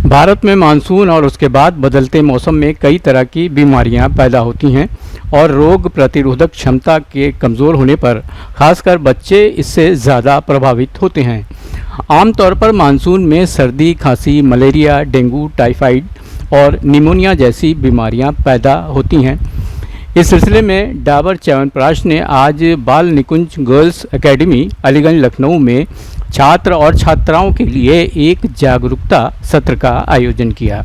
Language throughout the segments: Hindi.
भारत में मानसून और उसके बाद बदलते मौसम में कई तरह की बीमारियां पैदा होती हैं और रोग प्रतिरोधक क्षमता के कमज़ोर होने पर खासकर बच्चे इससे ज़्यादा प्रभावित होते हैं। आमतौर पर मानसून में सर्दी, खांसी, मलेरिया, डेंगू, टाइफाइड और निमोनिया जैसी बीमारियां पैदा होती हैं। इस सिलसिले में डाबर च्यवनप्राश ने आज बाल निकुंज गर्ल्स एकेडमी अलीगंज लखनऊ में छात्र और छात्राओं के लिए एक जागरूकता सत्र का आयोजन किया।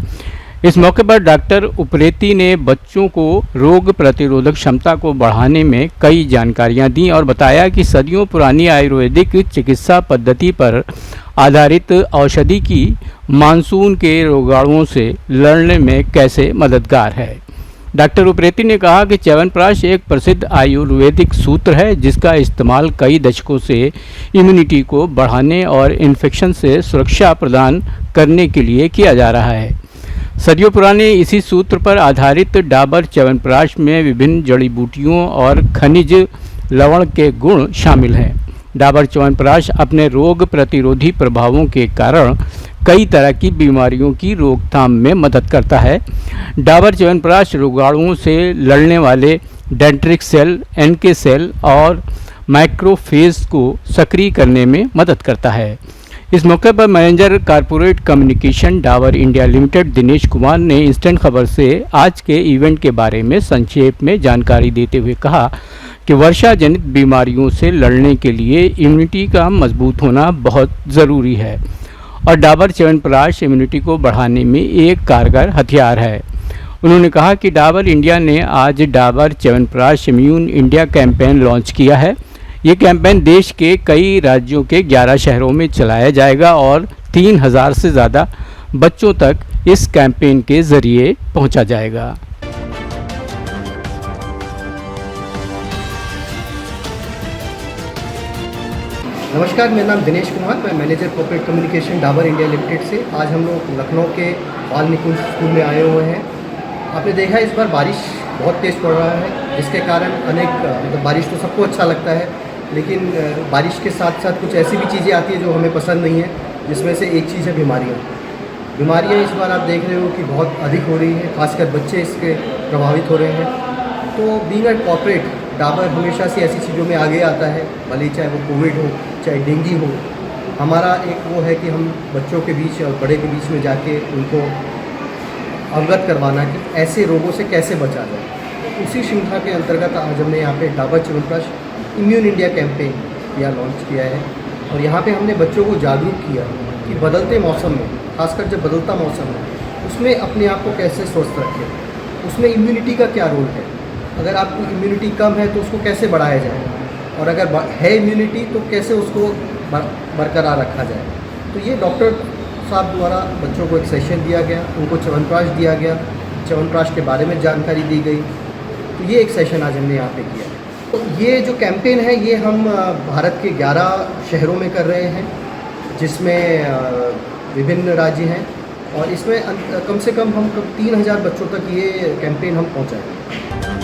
इस मौके पर डॉक्टर उप्रेती ने बच्चों को रोग प्रतिरोधक क्षमता को बढ़ाने में कई जानकारियां दी और बताया कि सदियों पुरानी आयुर्वेदिक चिकित्सा पद्धति पर आधारित औषधि की मानसून के रोगाणुओं से लड़ने में कैसे मददगार है। डॉक्टर उप्रेती ने कहा कि च्यवनप्राश एक प्रसिद्ध आयुर्वेदिक सूत्र है जिसका इस्तेमाल कई दशकों से इम्यूनिटी को बढ़ाने और इन्फेक्शन से सुरक्षा प्रदान करने के लिए किया जा रहा है। सदियों पुराने इसी सूत्र पर आधारित डाबर च्यवनप्राश में विभिन्न जड़ी बूटियों और खनिज लवण के गुण शामिल हैं। डाबर च्यवनप्राश अपने रोग प्रतिरोधी प्रभावों के कारण कई तरह की बीमारियों की रोकथाम में मदद करता है। डाबर च्यवनप्राश रोगाणुओं से लड़ने वाले डेंड्रिटिक सेल, एनके सेल और मैक्रोफेज को सक्रिय करने में मदद करता है। इस मौके पर manager corporate communication Dabur India limited Dinesh Kumar ने इंस्टेंट खबर से आज के इवेंट के बारे में संक्षेप में जानकारी देते हुए कहा कि वर्षा जनित बीमारियों से लड़ने के लिए इम्यूनिटी का मजबूत होना बहुत ज़रूरी है और डाबर च्यवनप्राश इम्यूनिटी को बढ़ाने में एक कारगर हथियार है। उन्होंने कहा कि डाबर इंडिया ने आज Dabur chyawanprash immune India campaign launch किया है। ये कैंपेन देश के कई राज्यों के 11 शहरों में चलाया जाएगा और 3000 से ज़्यादा बच्चों तक इस कैंपेन के ज़रिए पहुंचा जाएगा। नमस्कार, मेरा नाम दिनेश कुमार, मैं manager corporate communication Dabur India limited से। आज हम लोग लखनऊ के बाल निकुंज स्कूल में आए हुए हैं। आपने देखा इस बार बारिश बहुत तेज़ पड़ रहा है, जिसके कारण अनेक बारिश तो सबको अच्छा लगता है, लेकिन बारिश के साथ साथ कुछ ऐसी भी चीज़ें आती हैं जो हमें पसंद नहीं है, जिसमें से एक चीज़ है बीमारियाँ इस बार आप देख रहे हो कि बहुत अधिक हो रही है, खासकर बच्चे इसके प्रभावित हो रहे हैं। तो बीइंग अ कॉर्पोरेट, डाबर हमेशा से ऐसी चीज़ों में आगे आता है, भले चाहे वो कोविड हो चाहे डेंगू हो। हमारा एक वो है कि हम बच्चों के बीच और बड़े के बीच में जाके उनको अवगत करवाना कि ऐसे रोगों से कैसे बचा जाए। तो उसी श्रृंखला के अंतर्गत आज हमने यहाँ पे Dabur chyawanprash immune India campaign या लॉन्च किया है और यहाँ पे हमने बच्चों को जागरूक किया कि बदलते मौसम में, खासकर जब बदलता मौसम है, उसमें अपने आप को कैसे स्वस्थ रखें, उसमें इम्यूनिटी का क्या रोल है। अगर आपकी इम्यूनिटी कम है तो उसको कैसे बढ़ाया जाए, और अगर है इम्यूनिटी तो कैसे उसको बरकरार रखा जाए। तो ये डॉक्टर साहब द्वारा बच्चों को एक सेशन दिया गया, उनको च्यवनप्राश दिया गया, च्यवनप्राश के बारे में जानकारी दी गई। तो ये एक सेशन आज हमने यहाँ पे किया। तो ये जो कैंपेन है ये हम भारत के 11 शहरों में कर रहे हैं, जिसमें विभिन्न राज्य हैं, और इसमें कम से कम हम 3000 बच्चों तक ये कैंपेन हम पहुँचाएंगे।